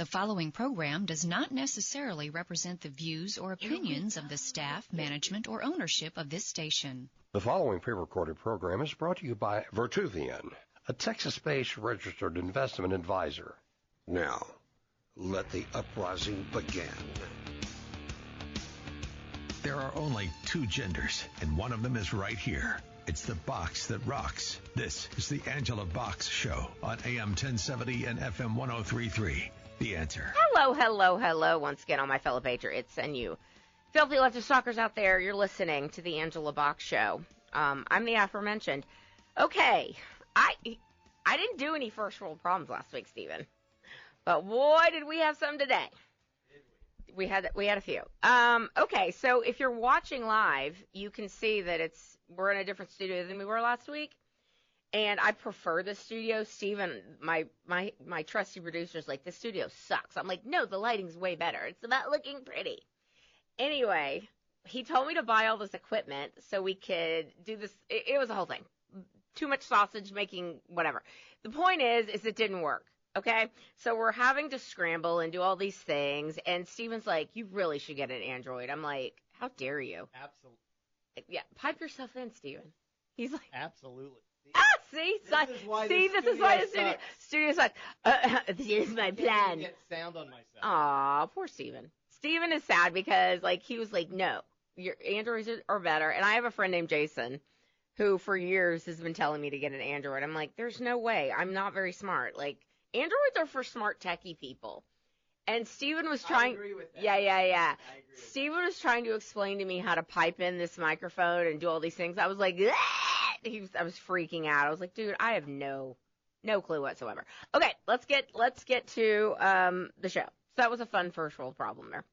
The following program does not necessarily represent the views or opinions of the staff, management, or ownership of this station. The following pre-recorded program is brought to you by Vertuvian, a Texas-based registered investment advisor. Now, let the uprising begin. There are only two genders, and one of them is right here. It's the box that rocks. This is the Angela Box Show on AM 1070 and FM 1033. The Answer. Hello, once again, all my fellow patriots and you filthy leftist stalkers out there. You're listening to the Angela Box Show. I'm the aforementioned. Okay, I didn't do any first world problems last week, Stephen. But boy, did we have some today. We had a few. Okay, so if you're watching live, you can see that we're in a different studio than we were last week. And I prefer the studio. Steven, my trusty producer's like, this studio sucks. I'm like, no, the lighting's way better. It's about looking pretty. Anyway, he told me to buy all this equipment so we could do this. It was a whole thing. Too much sausage making whatever. The point is it didn't work. Okay? So we're having to scramble and do all these things. And Steven's like, you really should get an Android. I'm like, how dare you? Absolutely. Yeah, pipe yourself in, Steven. He's like, absolutely. See? This is why the studio's like, here's my plan. I can't get sound on myself. Aw, poor Steven. Steven is sad because, he was like, no, your Androids are better. And I have a friend named Jason who for years has been telling me to get an Android. I'm like, there's no way. I'm not very smart. Androids are for smart techie people. And Steven was trying. I agree with that. Yeah. I agree Steven was trying to explain to me how to pipe in this microphone and do all these things. I was like, ah! I was freaking out. I was like, dude, I have no clue whatsoever. Okay, let's get to the show. So that was a fun first world problem there.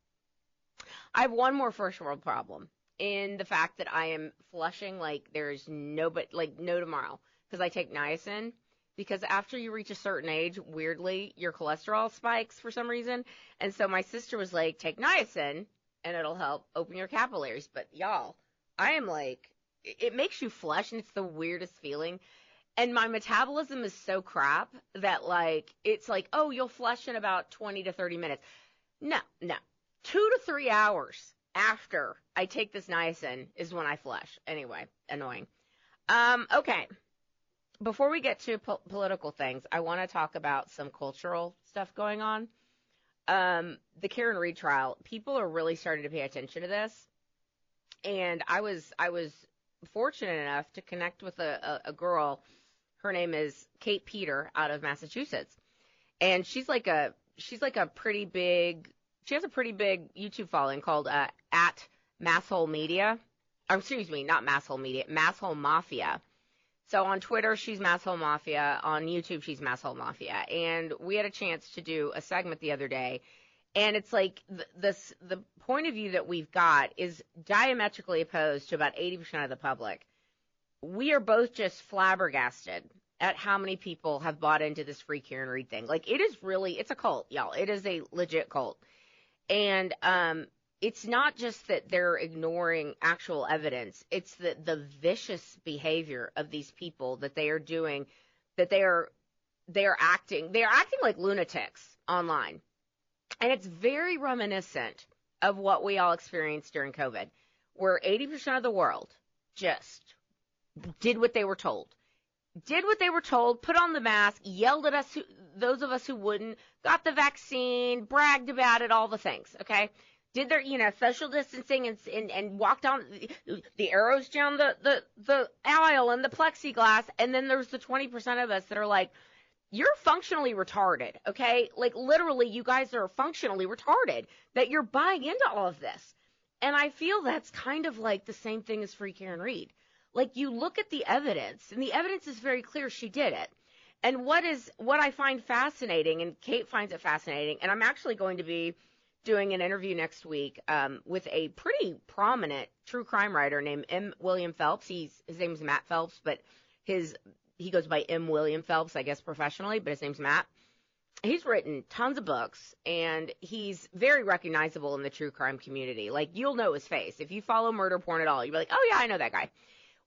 I have one more first world problem in the fact that I am flushing like there's no tomorrow because I take niacin. Because after you reach a certain age, weirdly, your cholesterol spikes for some reason. And so my sister was like, take niacin, and it'll help open your capillaries. But, y'all, I am like, it makes you flush, and it's the weirdest feeling. And my metabolism is so crap that, it's like, oh, you'll flush in about 20 to 30 minutes. No. 2 to 3 hours after I take this niacin is when I flush. Anyway, annoying. Okay. Before we get to political things, I want to talk about some cultural stuff going on. The Karen Reed trial, people are really starting to pay attention to this. And I was fortunate enough to connect with a girl. Her name is Kate Peter out of Massachusetts. And she has a pretty big YouTube following called at Masshole Media. Excuse me, not Masshole Media, Masshole Mafia. So on Twitter, she's Masshole Mafia. On YouTube, she's Masshole Mafia. And we had a chance to do a segment the other day. And it's like the point of view that we've got is diametrically opposed to about 80% of the public. We are both just flabbergasted at how many people have bought into this free Karen Reed thing. It's a cult, y'all. It is a legit cult. And it's not just that they're ignoring actual evidence. It's the vicious behavior of these people that they are doing, that they're acting like lunatics online. And it's very reminiscent of what we all experienced during COVID, where 80% of the world just did what they were told. Put on the mask, yelled at us, those of us who wouldn't, got the vaccine, bragged about it, all the things, okay? Did their, social distancing and walked down the arrows down the aisle and the plexiglass. And then there's the 20% of us that are like, you're functionally retarded, okay? Literally, you guys are functionally retarded that you're buying into all of this. And I feel that's kind of like the same thing as free Karen Reed. You look at the evidence, and the evidence is very clear she did it. And what I find fascinating, and Kate finds it fascinating, and I'm actually going to be doing an interview next week with a pretty prominent true crime writer named M. William Phelps. His name's Matt Phelps, but he goes by M. William Phelps, I guess professionally, but his name's Matt. He's written tons of books, and he's very recognizable in the true crime community. You'll know his face. If you follow murder porn at all, you'll be like, oh, yeah, I know that guy.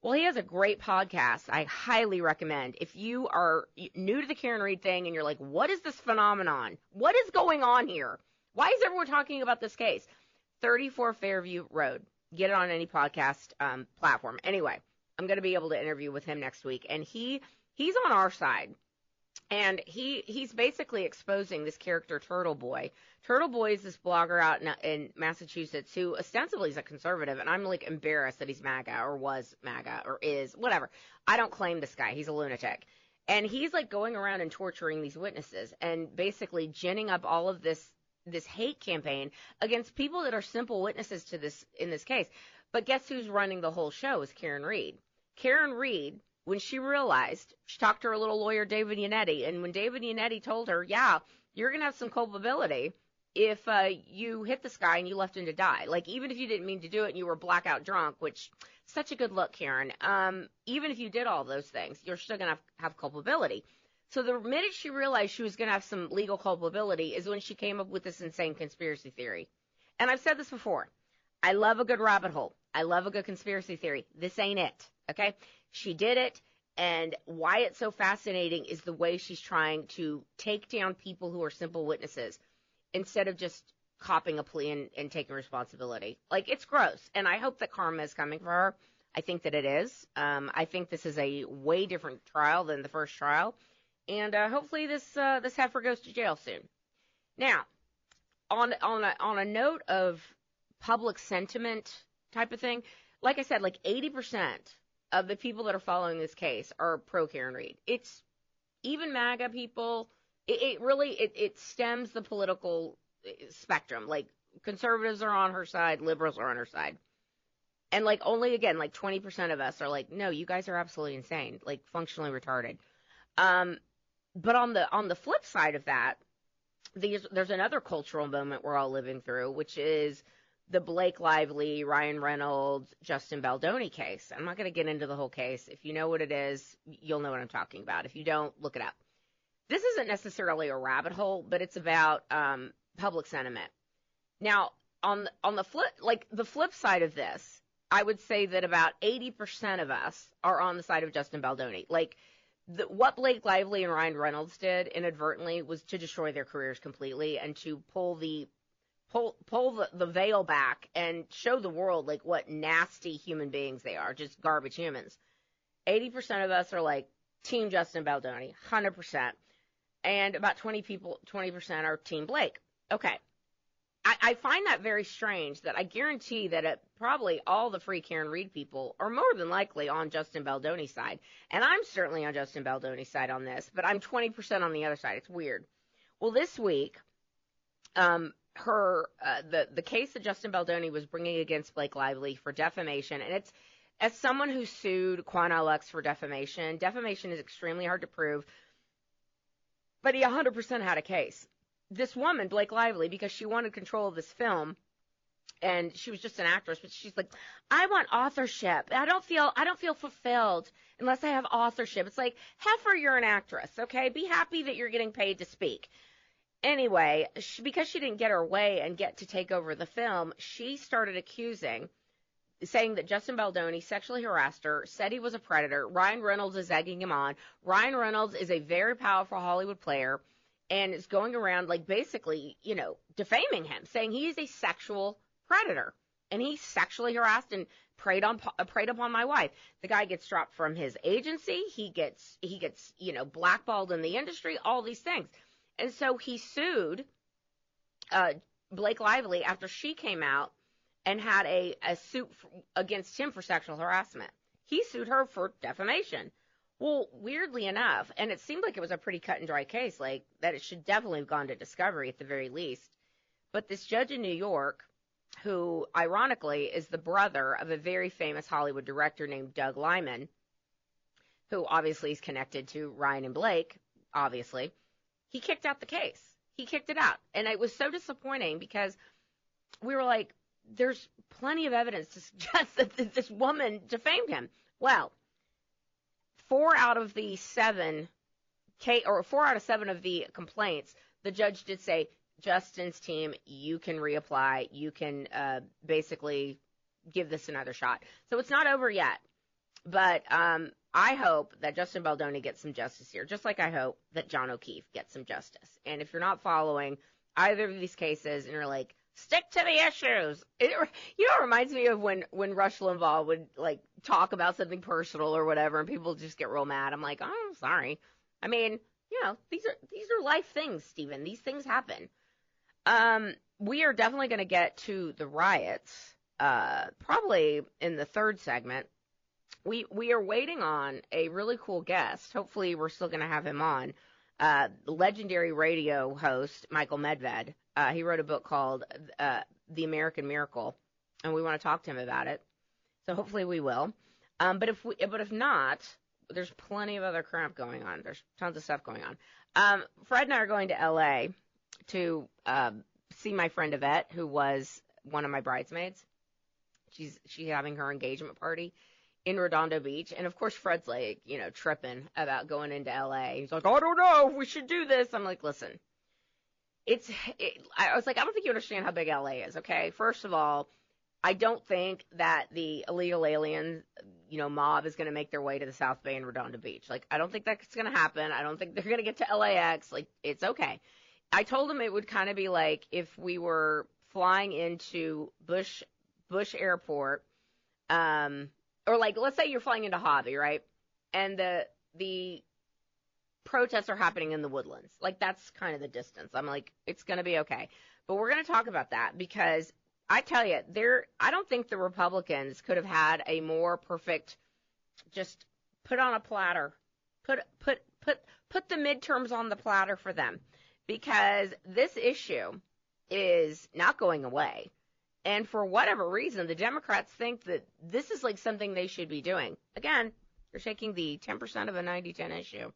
Well, he has a great podcast I highly recommend. If you are new to the Karen Read thing and you're like, what is this phenomenon? What is going on here? Why is everyone talking about this case? 34 Fairview Road. Get it on any podcast platform. Anyway, I'm going to be able to interview with him next week. And he's on our side. And he's basically exposing this character, Turtle Boy. Turtle Boy is this blogger out in Massachusetts who ostensibly is a conservative, and I'm, like, embarrassed that he's MAGA or was MAGA or is, whatever. I don't claim this guy. He's a lunatic. And he's, like, going around and torturing these witnesses and basically ginning up all of this hate campaign against people that are simple witnesses to this in this case. But guess who's running the whole show is Karen Read. Karen Read, when she realized, she talked to her little lawyer, David Yannetti, and when David Yannetti told her, yeah, you're going to have some culpability if you hit this guy and you left him to die. Like, even if you didn't mean to do it and you were blackout drunk, which, such a good look, Karen. Even if you did all those things, you're still going to have culpability. So the minute she realized she was going to have some legal culpability is when she came up with this insane conspiracy theory. And I've said this before. I love a good rabbit hole. I love a good conspiracy theory. This ain't it, okay? She did it, and why it's so fascinating is the way she's trying to take down people who are simple witnesses instead of just copping a plea and taking responsibility. Like, it's gross, and I hope that karma is coming for her. I think that it is. I think this is a way different trial than the first trial, and hopefully this heifer goes to jail soon. Now, on a note of public sentiment type of thing, like I said, like 80% of the people that are following this case are pro Karen Read. It's even MAGA people. It really stems the political spectrum. Like, conservatives are on her side, liberals are on her side. And, like, only, again, like 20% of us are like, no, you guys are absolutely insane, like functionally retarded. But on the flip side of that, there's another cultural moment we're all living through, which is the Blake Lively, Ryan Reynolds, Justin Baldoni case. I'm not going to get into the whole case. If you know what it is, you'll know what I'm talking about. If you don't, look it up. This isn't necessarily a rabbit hole, but it's about public sentiment. Now, on the flip side of this, I would say that about 80% of us are on the side of Justin Baldoni. Like, what Blake Lively and Ryan Reynolds did inadvertently was to destroy their careers completely and to pull the veil back and show the world, like, what nasty human beings they are, just garbage humans. 80% of us are like Team Justin Baldoni, 100%, and about 20% are Team Blake. Okay. I find that very strange that I guarantee that probably all the free Karen Read people are more than likely on Justin Baldoni's side. And I'm certainly on Justin Baldoni's side on this, but I'm 20% on the other side. It's weird. Well, this week, the case that Justin Baldoni was bringing against Blake Lively for defamation, and it's, as someone who sued Quan Lux for defamation is extremely hard to prove, but he 100% had a case. This woman, Blake Lively, because she wanted control of this film, and she was just an actress, but she's like, I want authorship. I don't feel fulfilled unless I have authorship. It's like, heifer, you're an actress, okay? Be happy that you're getting paid to speak. Anyway, because she didn't get her way and get to take over the film, she started saying that Justin Baldoni sexually harassed her, said he was a predator. Ryan Reynolds is egging him on. Ryan Reynolds is a very powerful Hollywood player and is going around, like, basically, defaming him, saying he is a sexual predator and he sexually harassed and preyed upon my wife. The guy gets dropped from his agency. He gets blackballed in the industry, all these things. And so he sued Blake Lively after she came out and had a suit against him for sexual harassment. He sued her for defamation. Well, weirdly enough, and it seemed like it was a pretty cut and dry case, like that it should definitely have gone to discovery at the very least. But this judge in New York, who ironically is the brother of a very famous Hollywood director named Doug Liman, who obviously is connected to Ryan and Blake, obviously, he kicked out the case. He kicked it out. And it was so disappointing because we were like, there's plenty of evidence to suggest that this woman defamed him. Well, 4 out of 7 of the complaints, the judge did say, Justin's team, you can reapply. You can basically give this another shot. So it's not over yet. But I hope that Justin Baldoni gets some justice here, just like I hope that John O'Keefe gets some justice. And if you're not following either of these cases and you're like, stick to the issues, it reminds me of when Rush Limbaugh would, like, talk about something personal or whatever, and people just get real mad. I'm like, oh, sorry. I mean, these are life things, Stephen. These things happen. We are definitely going to get to the riots, probably in the third segment. We are waiting on a really cool guest. Hopefully we're still going to have him on. Legendary radio host Michael Medved. He wrote a book called The American Miracle, and we want to talk to him about it. So hopefully we will. But if not, there's plenty of other crap going on. There's tons of stuff going on. Fred and I are going to L.A. to see my friend Yvette, who was one of my bridesmaids. She's having her engagement party in Redondo Beach. And, of course, Fred's, like, tripping about going into L.A. He's like, I don't know if we should do this. I'm like, listen, I was like, I don't think you understand how big L.A. is, okay? First of all, I don't think that the illegal alien, mob is going to make their way to the South Bay and Redondo Beach. Like, I don't think that's going to happen. I don't think they're going to get to LAX. Like, it's okay. I told him it would kind of be like if we were flying into Bush Airport, or like, let's say you're flying into Hobby, right? And the protests are happening in the Woodlands. Like, that's kind of the distance. I'm like, it's going to be okay. But we're going to talk about that because I tell you, I don't think the Republicans could have had a more perfect, just put on a platter, put the midterms on the platter for them, because this issue is not going away. And for whatever reason, the Democrats think that this is like something they should be doing. Again, they're taking the 10% of a 90-10 issue,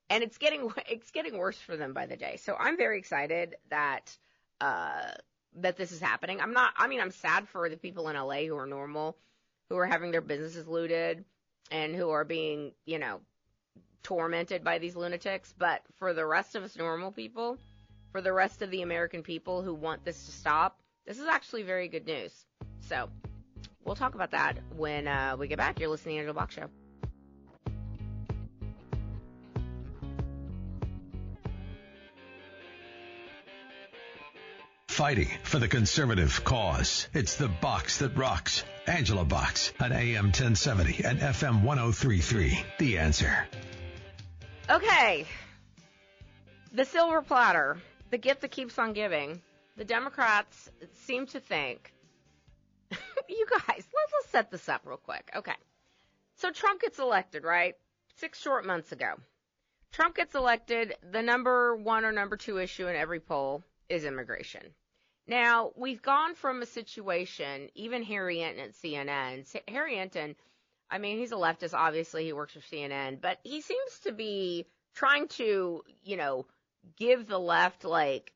and it's getting worse for them by the day. So I'm very excited that this is happening. I'm sad for the people in LA who are normal, who are having their businesses looted and who are being, tormented by these lunatics. But for the rest of us normal people, for the rest of the American people who want this to stop, this is actually very good news. So we'll talk about that when we get back. You're listening to the Angela Box Show. Fighting for the conservative cause. It's the Box that rocks. Angela Box on AM 1070 and FM 1033. The Answer. Okay. The silver platter, the gift that keeps on giving. The Democrats seem to think, you guys, let's set this up real quick. Okay. So Trump gets elected, right? 6 short months ago. Trump gets elected. The number 1 or number 2 issue in every poll is immigration. Now, we've gone from a situation, even Harry Enten at CNN. Harry Enten, I mean, he's a leftist. Obviously, he works for CNN. But he seems to be trying to, give the left, like,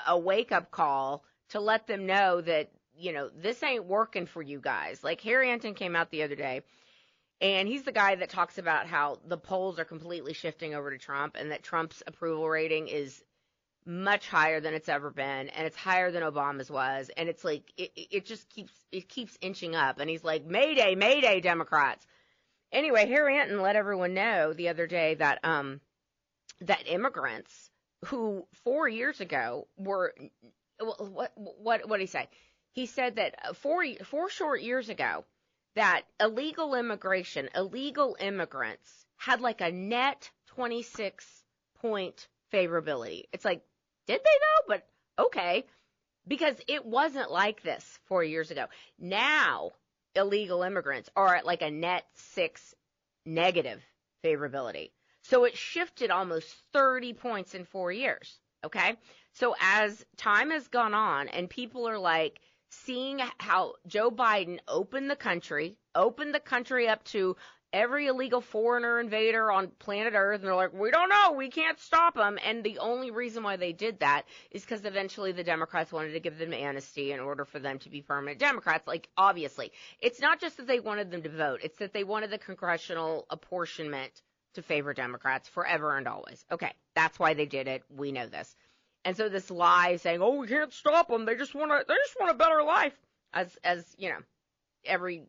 a wake-up call to let them know that, this ain't working for you guys. Like, Harry Enten came out the other day, and he's the guy that talks about how the polls are completely shifting over to Trump and that Trump's approval rating is much higher than it's ever been, and it's higher than Obama's was, and it's like it just keeps inching up. And he's like, Mayday, Mayday, Democrats. Anyway, Harry Enten let everyone know the other day that that immigrants who 4 years ago were what did he say? He said that 4 short years ago that illegal immigrants had like a net 26-point favorability. It's like, did they though? But okay, because it wasn't like this 4 years ago. Now illegal immigrants are at like a net 6 negative favorability. So it shifted almost 30 points in 4 years. Okay. So as time has gone on and people are like seeing how Joe Biden opened the country up to every illegal foreigner invader on planet Earth, and they're like, we don't know, we can't stop them. And the only reason why they did that is because eventually the Democrats wanted to give them amnesty in order for them to be permanent Democrats. Like, obviously, it's not just that they wanted them to vote, it's that they wanted the congressional apportionment to favor Democrats forever and always. Okay, that's why they did it. We know this. And so this lie saying, oh, we can't stop them, they just want a better life, as every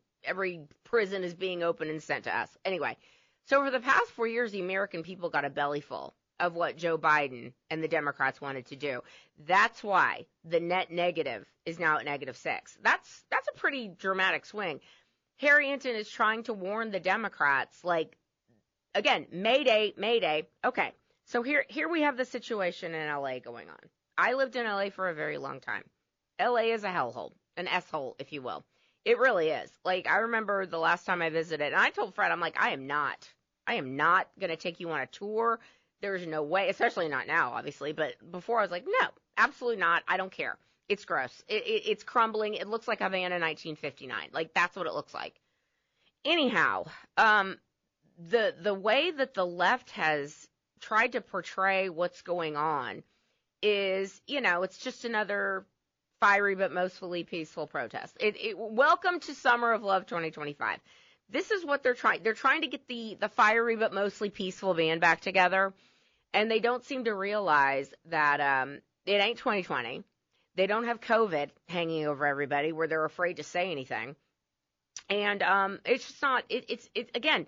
prison is being opened and sent to us. Anyway, so for the past 4 years, the American people got a bellyful of what Joe Biden and the Democrats wanted to do. That's why the net negative is now at -6. That's a pretty dramatic swing. Harry Enten is trying to warn the Democrats, like, again, Mayday, Mayday. Okay, so here we have the situation in L.A. going on. I lived in L.A. for a very long time. L.A. is a hellhole, an S-hole, if you will. It really is. Like, I remember the last time I visited, and I told Fred, I'm like, I am not going to take you on a tour. There's no way, especially not now, obviously, but before I was like, no, absolutely not. I don't care. It's gross. It's crumbling. It looks like Havana 1959. Like, that's what it looks like. Anyhow, the way that the left has tried to portray what's going on is, it's just another fiery but mostly peaceful protest. Welcome to Summer of Love 2025. This is what they're trying. They're trying to get the fiery but mostly peaceful band back together, and they don't seem to realize that it ain't 2020. They don't have COVID hanging over everybody where they're afraid to say anything, and it's just not. It's again,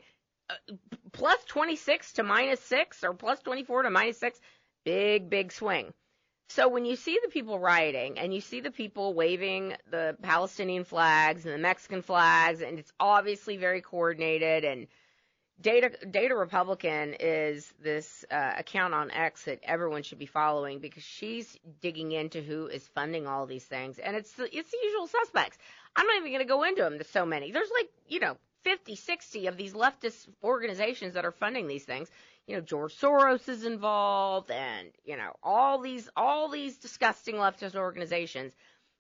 plus 26 to -6 or plus 24 to -6, big swing. So when you see the people rioting and you see the people waving the Palestinian flags and the Mexican flags, and it's obviously very coordinated, and Data Republican is this account on X that everyone should be following because she's digging into who is funding all these things, and it's the usual suspects. I'm not even going to go into them. There's so many. There's 50, 60 of these leftist organizations that are funding these things. George Soros is involved, and, all these disgusting leftist organizations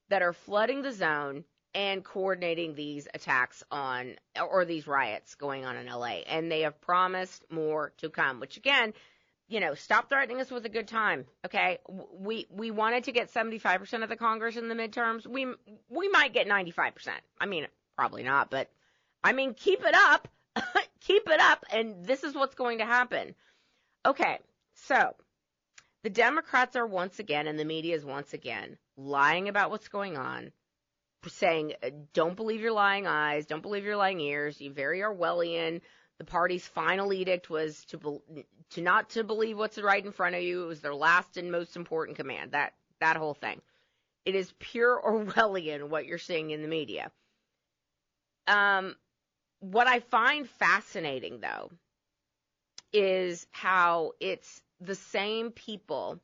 that are flooding the zone and coordinating these attacks or these riots going on in LA. And they have promised more to come, which again, stop threatening us with a good time. Okay. We wanted to get 75% of the Congress in the midterms. We might get 95%. I mean, probably not, but keep it up. Keep it up, and this is what's going to happen. Okay, so the Democrats are once again, and the media is once again, lying about what's going on, saying, don't believe your lying eyes, don't believe your lying ears, you're very Orwellian. The party's final edict was to not to believe what's right in front of you. It was their last and most important command, that whole thing. It is pure Orwellian what you're seeing in the media. What I find fascinating, though, is how it's the same people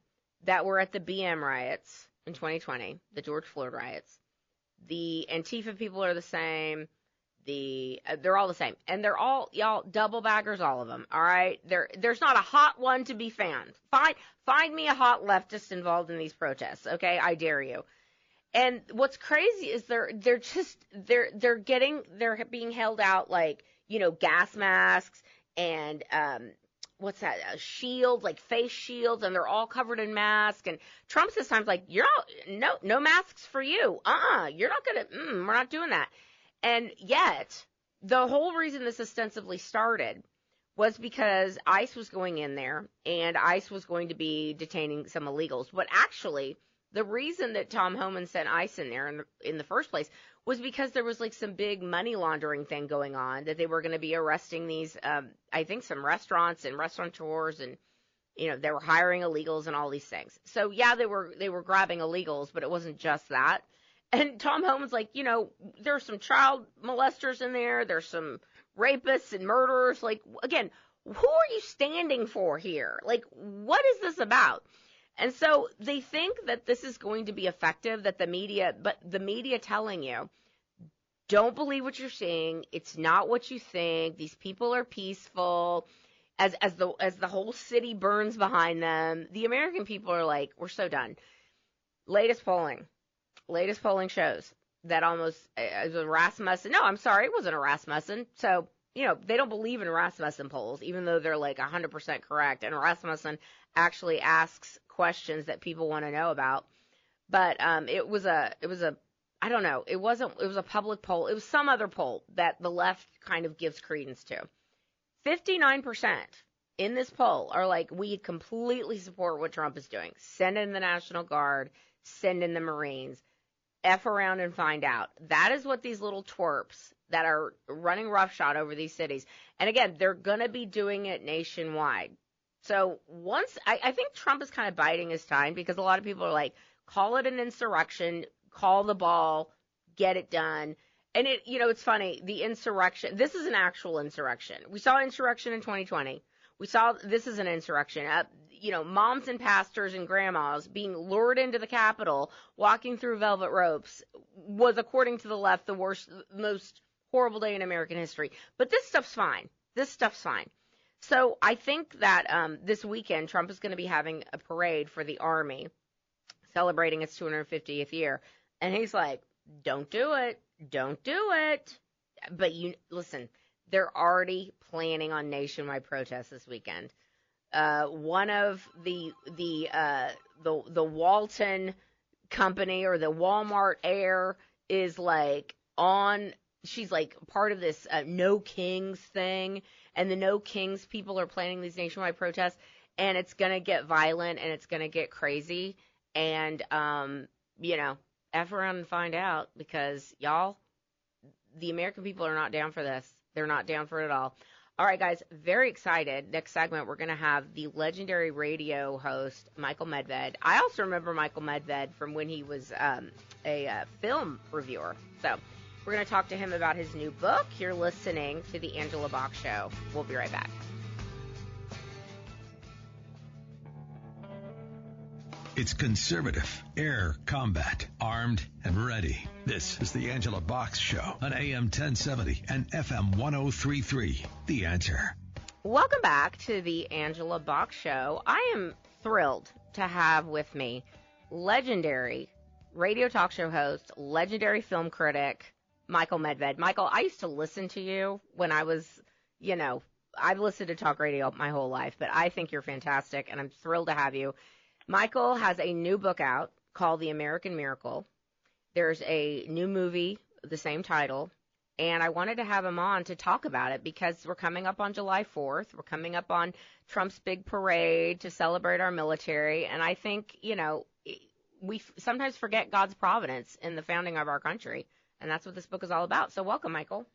that were at the BM riots in 2020, the George Floyd riots. The Antifa people are the same. They're all the same. And they're all, y'all, double baggers, all of them, all right? There's not a hot one to be found. Find me a hot leftist involved in these protests, okay? I dare you. And what's crazy is they're being held out like, gas masks and, what's that? Shields, like face shields, and they're all covered in masks. And Trump's this time's like, no masks for you. You're not we're not doing that. And yet the whole reason this ostensibly started was because ICE was going in there and ICE was going to be detaining some illegals. But actually, the reason that Tom Homan sent ICE in there in the first place was because there was like some big money laundering thing going on, that they were going to be arresting these, I think some restaurants and restaurateurs, and, they were hiring illegals and all these things. So yeah, they were grabbing illegals, but it wasn't just that. And Tom Homan's like, there's some child molesters in there. There's some rapists and murderers. Like, again, who are you standing for here? Like, what is this about? And so they think that this is going to be effective, that the media telling you, don't believe what you're seeing. It's not what you think. These people are peaceful. As the whole city burns behind them, the American people are like, we're so done. Latest polling shows that almost it was Rasmussen. No, I'm sorry, it wasn't a Rasmussen. So, they don't believe in Rasmussen polls, even though they're like 100% correct. And Rasmussen actually asks questions that people want to know about. But it was a I don't know, it was a public poll. It was some other poll that the left kind of gives credence to. 59% in this poll are like, we completely support what Trump is doing. Send in the National Guard, send in the Marines, F around and find out. That is what these little twerps that are running roughshod over these cities. And again, they're going to be doing it nationwide. So once I think Trump is kind of biding his time, because a lot of people are like, call it an insurrection, call the ball, get it done. And it's funny, the insurrection, this is an actual insurrection. We saw insurrection in 2020. We saw this is an insurrection. Moms and pastors and grandmas being lured into the Capitol, walking through velvet ropes, was, according to the left, the worst, most horrible day in American history. But this stuff's fine. So I think that this weekend, Trump is going to be having a parade for the Army, celebrating its 250th year. And he's like, don't do it. But listen, they're already planning on nationwide protests this weekend. One of the Walton company, or the Walmart heir, is like she's like part of this No Kings thing, and the No Kings people are planning these nationwide protests, and it's going to get violent and it's going to get crazy. And, F around and find out, because y'all, the American people are not down for this. They're not down for it at all. All right, guys, very excited. Next segment, we're going to have the legendary radio host, Michael Medved. I also remember Michael Medved from when he was a film reviewer. So we're going to talk to him about his new book. You're listening to The Angela Box Show. We'll be right back. It's conservative, air combat, armed and ready. This is the Angela Box Show on AM 1070 and FM 1033. The Answer. Welcome back to the Angela Box Show. I am thrilled to have with me legendary radio talk show host, legendary film critic, Michael Medved. Michael, I used to listen to you when I was, I've listened to talk radio my whole life, but I think you're fantastic, and I'm thrilled to have you. Michael has a new book out called The American Miracle. There's a new movie, the same title, and I wanted to have him on to talk about it because we're coming up on July 4th. We're coming up on Trump's big parade to celebrate our military, and I think, we sometimes forget God's providence in the founding of our country, and that's what this book is all about. So welcome, Michael.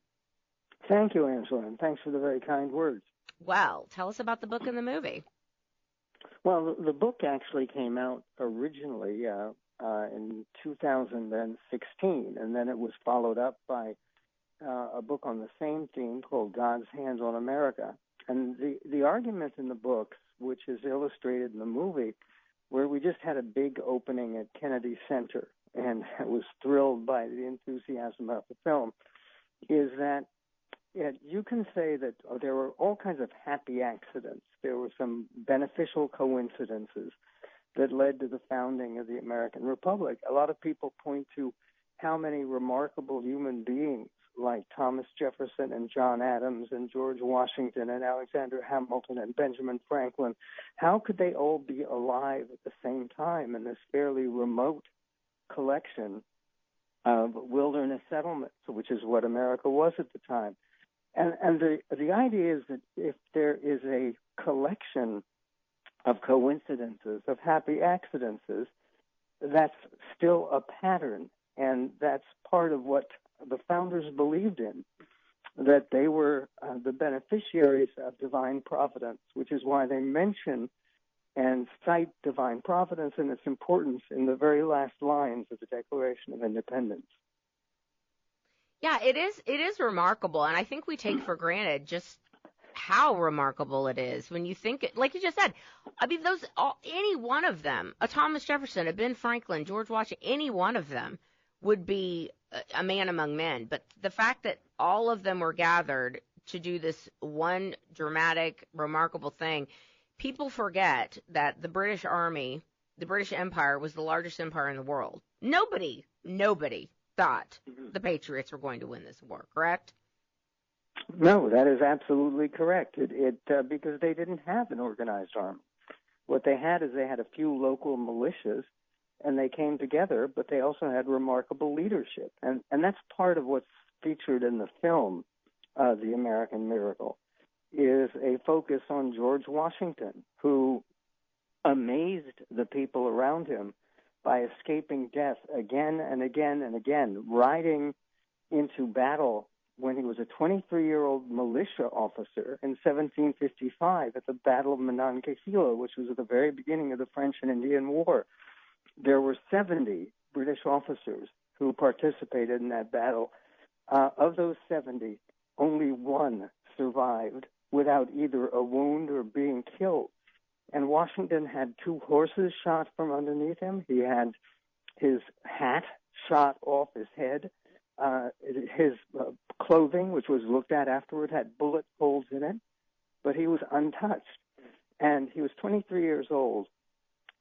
Thank you, Angela, and thanks for the very kind words. Well, tell us about the book and the movie. Well, the book actually came out originally in 2016, and then it was followed up by a book on the same theme called God's Hands on America. And the argument in the book, which is illustrated in the movie, where we just had a big opening at Kennedy Center, and I was thrilled by the enthusiasm of the film, is that you can say that there were all kinds of happy accidents. There were some beneficial coincidences that led to the founding of the American Republic. A lot of people point to how many remarkable human beings like Thomas Jefferson and John Adams and George Washington and Alexander Hamilton and Benjamin Franklin, how could they all be alive at the same time in this fairly remote collection of wilderness settlements, which is what America was at the time? And the idea is that if there is a collection of coincidences, of happy accidents, that's still a pattern, and that's part of what the founders believed in, that they were the beneficiaries of divine providence, which is why they mention and cite divine providence and its importance in the very last lines of the Declaration of Independence. Yeah, it is remarkable, and I think we take for granted just how remarkable it is when you think it, like you just said. I mean, any one of them, a Thomas Jefferson, a Ben Franklin, George Washington, any one of them would be a man among men. But the fact that all of them were gathered to do this one dramatic, remarkable thing, people forget that the British Army, the British Empire, was the largest empire in the world. Nobody thought the Patriots were going to win this war, correct? No, that is absolutely correct. Because they didn't have an organized army. What they had is they had a few local militias, and they came together, but they also had remarkable leadership. And that's part of what's featured in the film, The American Miracle, is a focus on George Washington, who amazed the people around him by escaping death again and again and again, riding into battle when he was a 23-year-old militia officer in 1755 at the Battle of Monongahela, which was at the very beginning of the French and Indian War. There were 70 British officers who participated in that battle. Of those 70, only one survived without either a wound or being killed. And Washington had 2 horses shot from underneath him. He had his hat shot off his head. His clothing, which was looked at afterward, had bullet holes in it, but he was untouched. And he was 23 years old,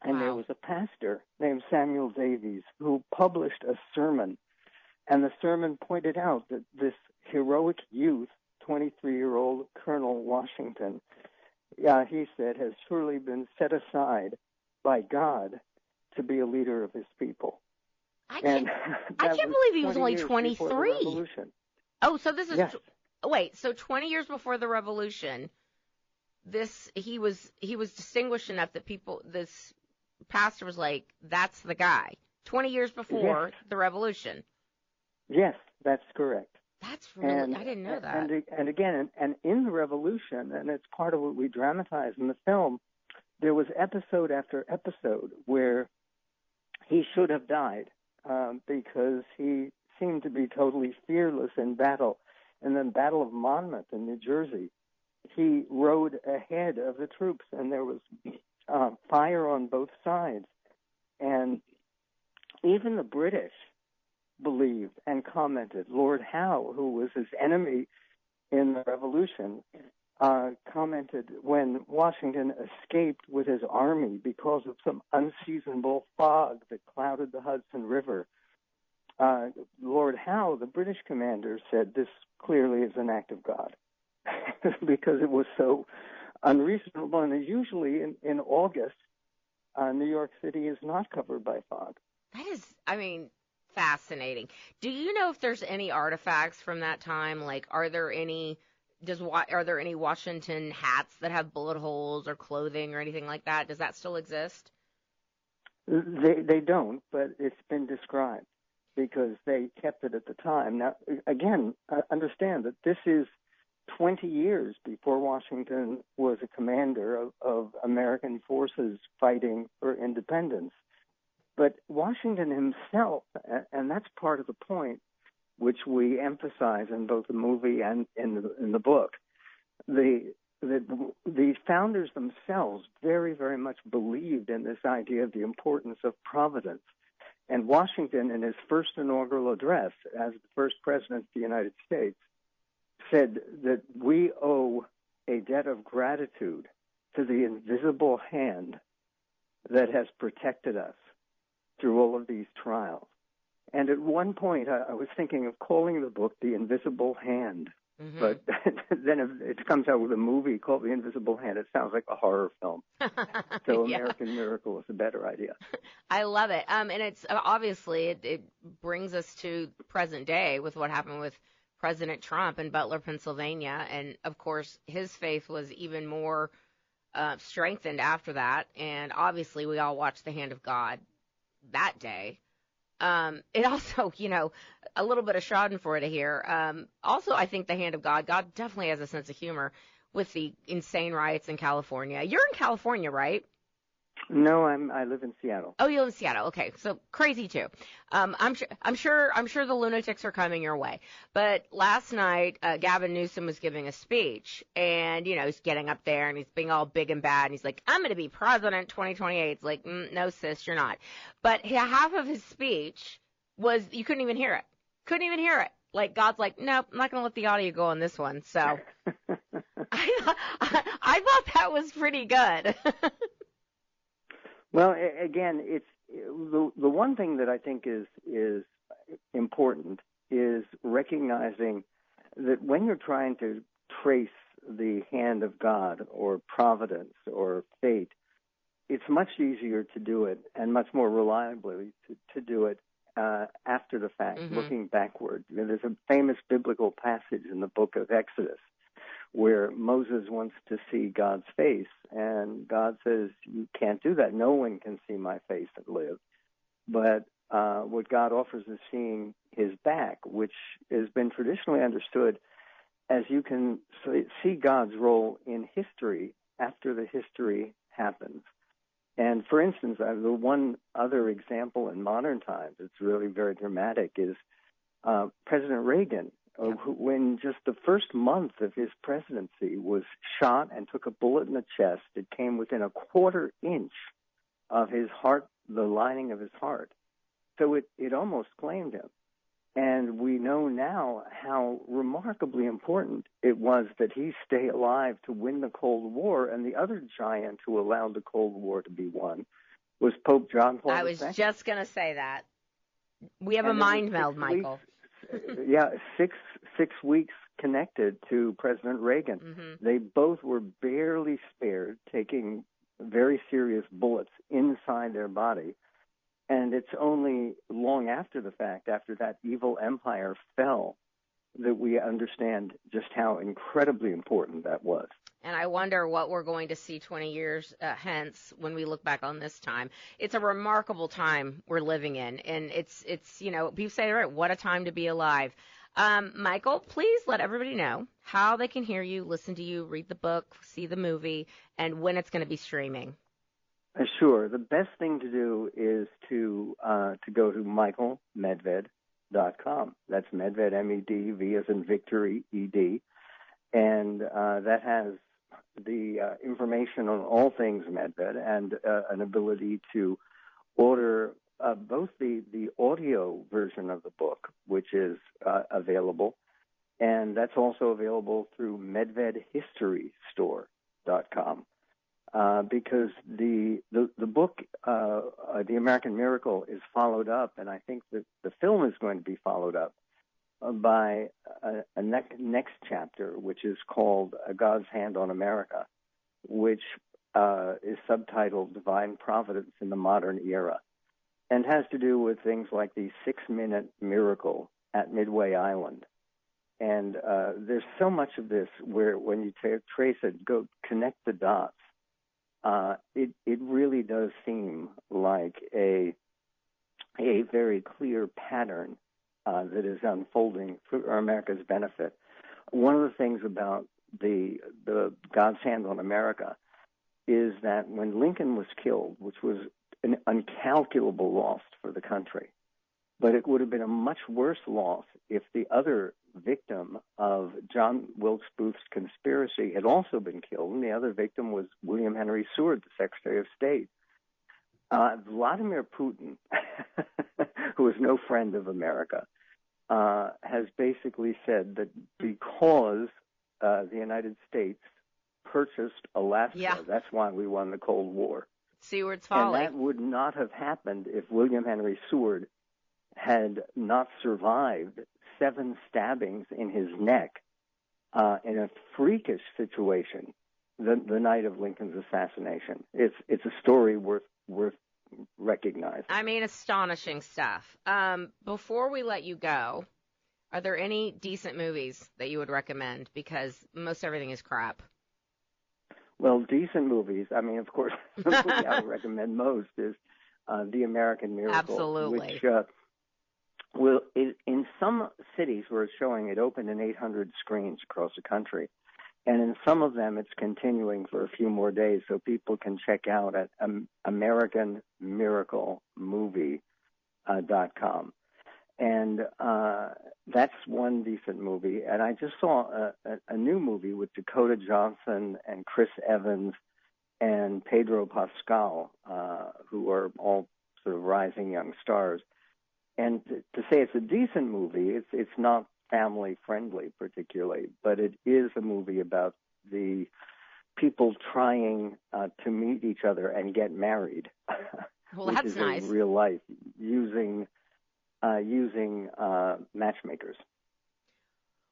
and There was a pastor named Samuel Davies who published a sermon, and the sermon pointed out that this heroic youth, 23-year-old Colonel Washington, he said, has surely been set aside by God to be a leader of his people. I can't believe he was only 23. Oh, so this is yes. Wait. So 20 years before the Revolution, he was distinguished enough that this pastor was like, "That's the guy." 20 years before the Revolution. Yes, that's correct. That's really I didn't know that. And again, in the Revolution, and it's part of what we dramatize in the film, there was episode after episode where he should have died. Because he seemed to be totally fearless in battle. And then Battle of Monmouth in New Jersey, he rode ahead of the troops, and there was fire on both sides. And even the British believed and commented. Lord Howe, who was his enemy in the Revolution, commented when Washington escaped with his army because of some unseasonable fog that clouded the Hudson River. Lord Howe, the British commander, said this clearly is an act of God because it was so unreasonable. And usually in August, New York City is not covered by fog. That is, fascinating. Do you know if there's any artifacts from that time? Like, are there any Washington hats that have bullet holes or clothing or anything like that? Does that still exist? They don't, but it's been described because they kept it at the time. Now, again, understand that this is 20 years before Washington was a commander of American forces fighting for independence. But Washington himself, and that's part of the point, which we emphasize in both the movie and in the book, the founders themselves very, very much believed in this idea of the importance of providence. And Washington, in his first inaugural address as the first president of the United States, said that we owe a debt of gratitude to the invisible hand that has protected us through all of these trials. And at one point, I was thinking of calling the book The Invisible Hand. Mm-hmm. But then it comes out with a movie called The Invisible Hand. It sounds like a horror film. So American Miracle is a better idea. I love it. And it's obviously it brings us to present day with what happened with President Trump in Butler, Pennsylvania. And, of course, his faith was even more strengthened after that. And obviously we all watched The Hand of God that day. It also, a little bit of schadenfreude here. Also, I think the hand of God definitely has a sense of humor with the insane riots in California. You're in California, right? No, I live in Seattle. Oh, you live in Seattle. Okay, so crazy too. I'm sure the lunatics are coming your way. But last night, Gavin Newsom was giving a speech, and he's getting up there and he's being all big and bad, and he's like, "I'm going to be president 2028." It's like, no, sis, you're not. But half of his speech was you couldn't even hear it. Couldn't even hear it. Like God's like, nope, I'm not going to let the audio go on this one. So I thought that was pretty good. Well, again, it's the one thing that I think is important is recognizing that when you're trying to trace the hand of God or providence or fate, it's much easier to do it and much more reliably to do it after the fact, looking backward. There's a famous biblical passage in the book of Exodus where Moses wants to see God's face, and God says, you can't do that. No one can see my face and live. But what God offers is seeing his back, which has been traditionally understood as you can see God's role in history after the history happens. And for instance, the one other example in modern times, it's really very dramatic, is President Reagan, who, when just the first month of his presidency, was shot and took a bullet in the chest. It came within a quarter inch of his heart, the lining of his heart. So it almost claimed him. And we know now how remarkably important it was that he stay alive to win the Cold War. And the other giant who allowed the Cold War to be won was Pope John Paul II. I was just going to say that. We have a mind meld, Michael. Yeah, six weeks connected to President Reagan. Mm-hmm. They both were barely spared, taking very serious bullets inside their body. And it's only long after the fact, after that evil empire fell, that we understand just how incredibly important that was. And I wonder what we're going to see 20 years hence when we look back on this time. It's a remarkable time we're living in. And it's people say, right, what a time to be alive. Michael, please let everybody know how they can hear you, listen to you, read the book, see the movie, and when it's going to be streaming. Sure. The best thing to do is to go to michaelmedved.com. That's Medved, M-E-D-V as in victory, E-D. And that has the information on all things Medved and an ability to order both the audio version of the book, which is available, and that's also available through medvedhistorystore.com. Because the book, The American Miracle, is followed up, and I think that the film is going to be followed up by a next chapter, which is called God's Hand on America, which is subtitled Divine Providence in the Modern Era, and has to do with things like the 6-minute miracle at Midway Island. And there's so much of this where when you trace it, go connect the dots, it really does seem like a very clear pattern that is unfolding for America's benefit. One of the things about the God's Hand on America is that when Lincoln was killed, which was an incalculable loss for the country, but it would have been a much worse loss if the other victim of John Wilkes Booth's conspiracy had also been killed, and the other victim was William Henry Seward, the Secretary of State. Vladimir Putin, who is no friend of America, has basically said that because the United States purchased Alaska, that's why we won the Cold War. Seward's folly. And that would not have happened if William Henry Seward had not survived 7 stabbings in his neck in a freakish situation the night of Lincoln's assassination. It's a story worth recognizing. I mean, astonishing stuff. Before we let you go, are there any decent movies that you would recommend? Because most everything is crap. Well, decent movies. I mean, of course, the movie I would recommend most is The American Miracle. Absolutely. Which in some cities where it's showing, it opened in 800 screens across the country. And in some of them, it's continuing for a few more days, so people can check out at AmericanMiracleMovie.com. And that's one decent movie. And I just saw a new movie with Dakota Johnson and Chris Evans and Pedro Pascal, who are all sort of rising young stars. And to say it's a decent movie, it's not family friendly particularly, but it is a movie about the people trying to meet each other and get married. Well, that's nice. In real life, using matchmakers.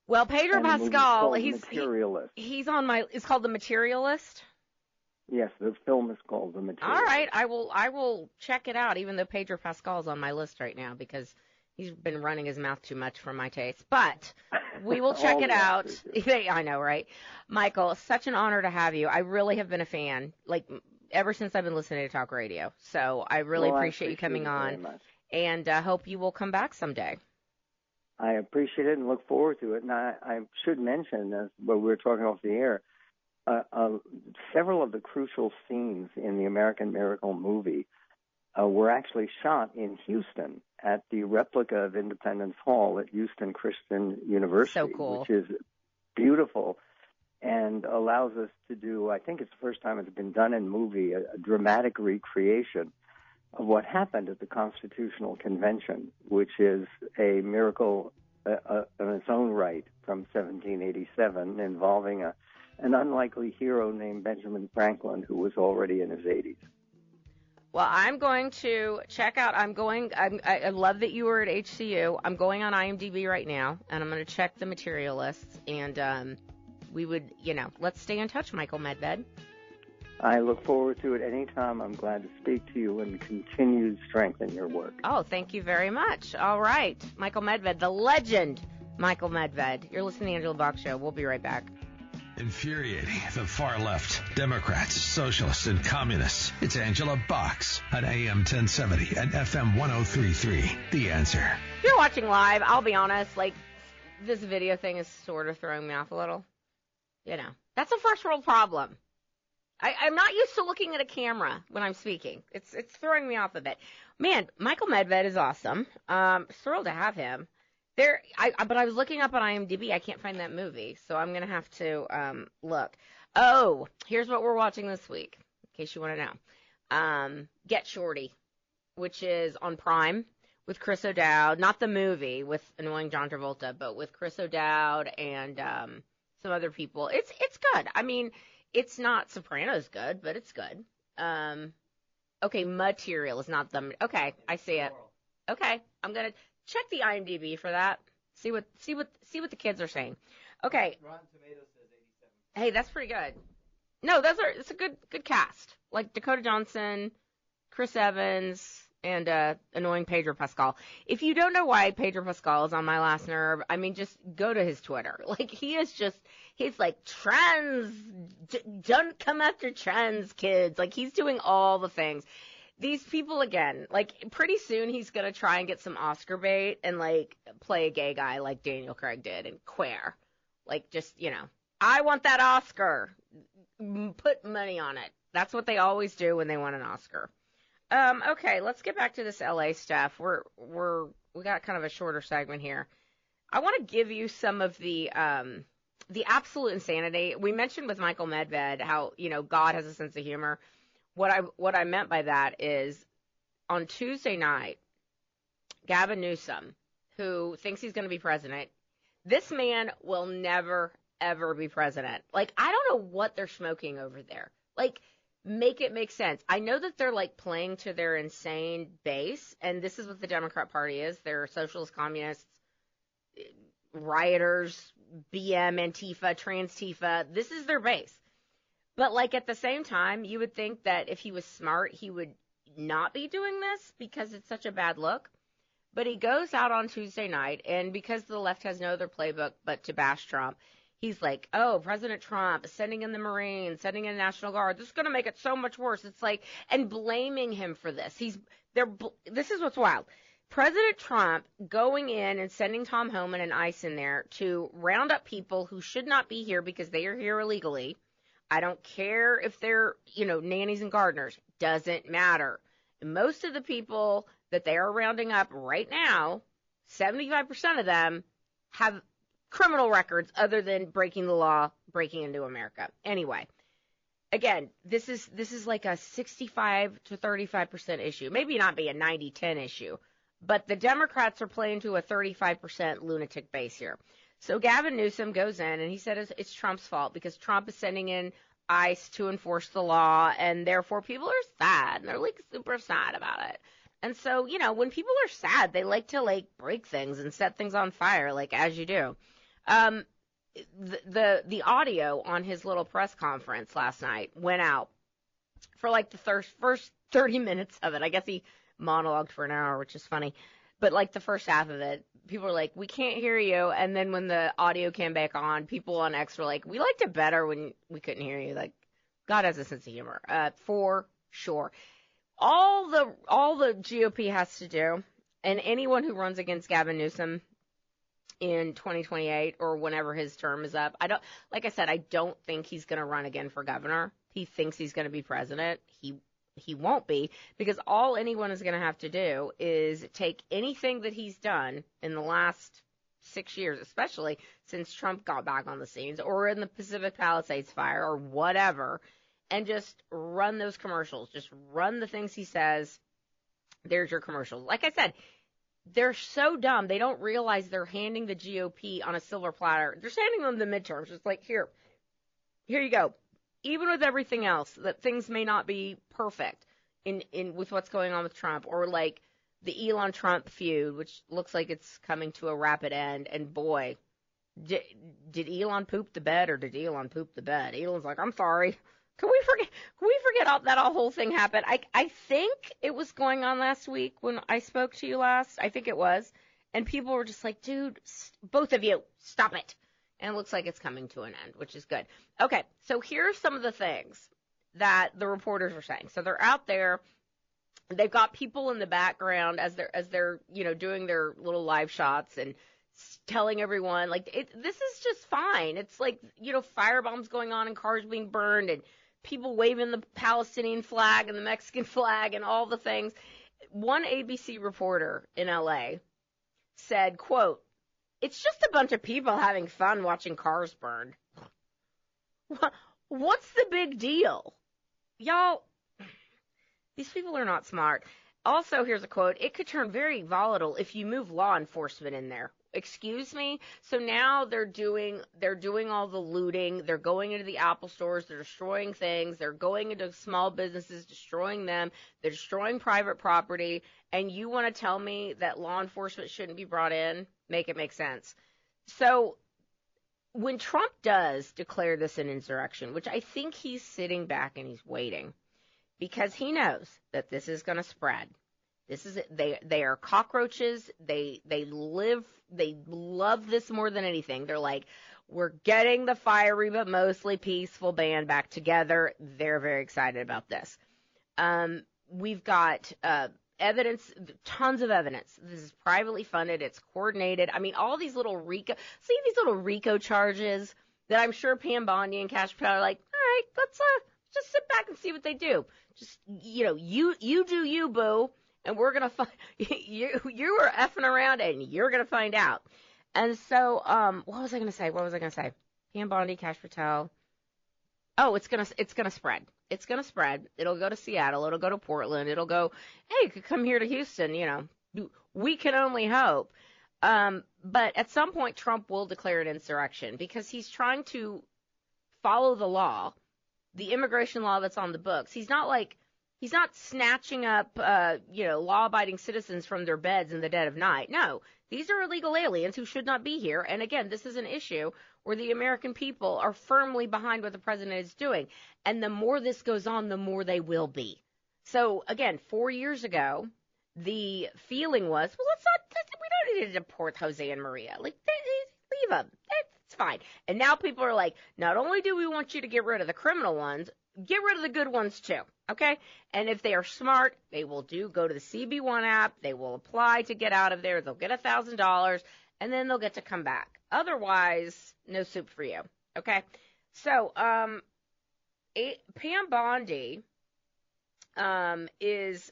Well, Pedro Pascal, he's on my. It's called The Materialist. Yes, the film is called The Materialist. All right, I will check it out, even though Pedro Pascal is on my list right now because he's been running his mouth too much for my taste. But we will check it out. I know, right? Michael, such an honor to have you. I really have been a fan, like ever since I've been listening to talk radio. So I really appreciate you coming on. and hope you will come back someday. I appreciate it and look forward to it. And I should mention, as we were talking off the air, several of the crucial scenes in the American Miracle movie were actually shot in Houston at the replica of Independence Hall at Houston Christian University, So cool. which is beautiful and allows us to do, I think it's the first time it's been done in movie, a dramatic recreation of what happened at the Constitutional Convention, which is a miracle in its own right from 1787 involving an unlikely hero named Benjamin Franklin, who was already in his 80s. Well, I'm going to check out. I love that you were at HCU. I'm going on IMDb right now, and I'm going to check the material lists. And we would, let's stay in touch, Michael Medved. I look forward to it anytime. I'm glad to speak to you and continued strength in your work. Oh, thank you very much. All right. Michael Medved, the legend Michael Medved. You're listening to the Angela Box Show. We'll be right back. Infuriating the far left, Democrats, socialists, and communists. It's Angela Box on AM 1070 and FM 1033. The Answer. If you're watching live, I'll be honest, this video thing is sort of throwing me off a little. That's a first world problem. I'm not used to looking at a camera when I'm speaking. It's throwing me off a bit. Man, Michael Medved is awesome. Thrilled to have him. But I was looking up on IMDb. I can't find that movie, so I'm going to have to look. Oh, here's what we're watching this week, in case you want to know. Get Shorty, which is on Prime with Chris O'Dowd. Not the movie with annoying John Travolta, but with Chris O'Dowd and some other people. It's good. I mean, it's not Sopranos good, but it's good. Okay, Material is not the. Okay, I see it. Okay, I'm gonna check the IMDb for that. See what the kids are saying. Okay. Rotten Tomatoes says 87. Hey, that's pretty good. No, it's a good cast. Like Dakota Johnson, Chris Evans, and annoying Pedro Pascal. If you don't know why Pedro Pascal is on my last nerve, I mean, just go to his Twitter. Like, he's like, trans, don't come after trans kids. Like, he's doing all the things. These people, again, like, pretty soon he's going to try and get some Oscar bait and, like, play a gay guy like Daniel Craig did in Queer. Like, just, I want that Oscar. Put money on it. That's what they always do when they want an Oscar. Okay, let's get back to this LA stuff. We got kind of a shorter segment here. I want to give you some of the absolute insanity. We mentioned with Michael Medved how, God has a sense of humor. What I meant by that is on Tuesday night, Gavin Newsom, who thinks he's going to be president, this man will never, ever be president. Like, I don't know what they're smoking over there. Like, make it make sense. I know that they're, like, playing to their insane base, and this is what the Democrat Party is. They're socialist, communists, rioters, BM, Antifa, Trans-Tifa. This is their base. But, like, at the same time, you would think that if he was smart, he would not be doing this because it's such a bad look. But he goes out on Tuesday night, and because the left has no other playbook but to bash Trump, he's like, oh, President Trump is sending in the Marines, sending in the National Guard. This is going to make it so much worse. It's like, and blaming him for this. This is what's wild. President Trump going in and sending Tom Homan and ICE in there to round up people who should not be here because they are here illegally. I don't care if they're, nannies and gardeners. Doesn't matter. Most of the people that they are rounding up right now, 75% of them have criminal records other than breaking the law, breaking into America. Anyway, again, this is like a 65 to 35% issue. Maybe not be a 90-10 issue, but the Democrats are playing to a 35% lunatic base here. So Gavin Newsom goes in and he said it's Trump's fault because Trump is sending in ICE to enforce the law, and therefore people are sad, and they're like super sad about it. And so, when people are sad, they like to like break things and set things on fire, like as you do. The audio on his little press conference last night went out for like the first 30 minutes of it. I guess he monologued for an hour, which is funny. But like the first half of it, people were like, we can't hear you. And then when the audio came back on, people on X were like, we liked it better when we couldn't hear you. Like, God has a sense of humor, for sure. All the GOP has to do And anyone who runs against Gavin Newsom in 2028 or whenever his term is up, like I said, I don't think he's going to run again for governor. He thinks he's going to be president. He won't be, because all anyone is going to have to do is take anything that he's done in the last 6 years, especially since Trump got back on the scenes, or in the Pacific Palisades fire or whatever, and just run those commercials. Just run the things he says. There's your commercials. Like I said, they're so dumb. They don't realize they're handing the GOP on a silver platter. They're handing them the midterms. It's like, here you go. Even with everything else, that things may not be perfect in with what's going on with Trump, or like the Elon Trump feud, which looks like it's coming to a rapid end. And boy, did Elon poop the bed, or did Elon poop the bed? Elon's like, I'm sorry. Can we forget that whole thing happened? I think it was going on last week when I spoke to you last. I think it was. And people were just like, dude, both of you, stop it. And it looks like it's coming to an end, which is good. Okay, so here are some of the things that the reporters are saying. So they're out there. They've got people in the background as they're doing their little live shots and telling everyone, like, this is just fine. It's like, firebombs going on and cars being burned and people waving the Palestinian flag and the Mexican flag and all the things. One ABC reporter in L.A. said, quote, "It's just a bunch of people having fun watching cars burned. What's the big deal? Y'all, these people are not smart." Also, here's a quote: "It could turn very volatile if you move law enforcement in there." Excuse me? So now they're doing all the looting. They're going into the Apple stores. They're destroying things. They're going into small businesses, destroying them. They're destroying private property. And you want to tell me that law enforcement shouldn't be brought in? Make it make sense. So when Trump does declare this an insurrection, which I think he's sitting back and he's waiting, because he knows that this is going to spread. They are cockroaches. They love this more than anything. They're like, we're getting the fiery but mostly peaceful band back together. They're very excited about this. We've got evidence, tons of evidence. This is privately funded. It's coordinated. I mean, all these little RICO charges that I'm sure Pam Bondi and Cash Patel are like, all right, let's just sit back and see what they do. Just, you do you, boo. And we're going to find you are effing around and you're going to find out. And so, what was I going to say? Pam Bondi, Cash Patel. Oh, it's going to spread. It's going to spread. It'll go to Seattle. It'll go to Portland. It'll go, hey, it could come here to Houston, we can only hope. But at some point, Trump will declare an insurrection because he's trying to follow the law, the immigration law that's on the books. He's not snatching up, law-abiding citizens from their beds in the dead of night. No, these are illegal aliens who should not be here. And again, this is an issue where the American people are firmly behind what the president is doing. And the more this goes on, the more they will be. So again, 4 years ago, the feeling was, well, we don't need to deport Jose and Maria. Like, leave them. It's fine. And now people are like, not only do we want you to get rid of the criminal ones, get rid of the good ones too. Okay? And if they are smart, they will go to the CB1 app. They will apply to get out of there. They'll get $1,000, and then they'll get to come back. Otherwise, no soup for you. Okay? So, Pam Bondi is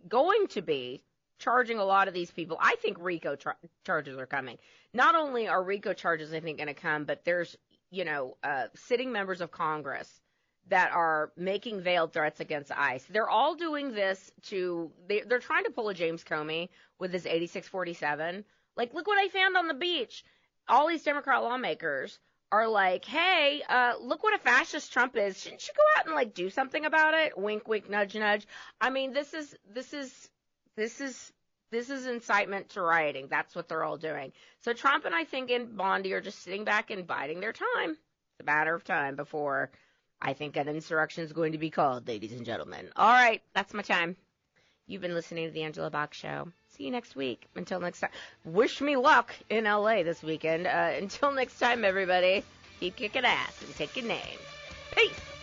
going to be charging a lot of these people. I think RICO charges are coming. Not only are RICO charges, I think, going to come, but there's, sitting members of Congress that are making veiled threats against ICE. They're all doing this they're trying to pull a James Comey with his 8647. Like, look what I found on the beach. All these Democrat lawmakers are like, hey, look what a fascist Trump is. Shouldn't you go out and do something about it? Wink, wink, nudge, nudge. I mean, this is incitement to rioting. That's what they're all doing. So Trump and I think and Bondi are just sitting back and biding their time. It's a matter of time before I think an insurrection is going to be called, ladies and gentlemen. All right, that's my time. You've been listening to the Angela Box Show. See you next week. Until next time. Wish me luck in L.A. this weekend. Until next time, everybody, keep kicking ass and taking names. Peace.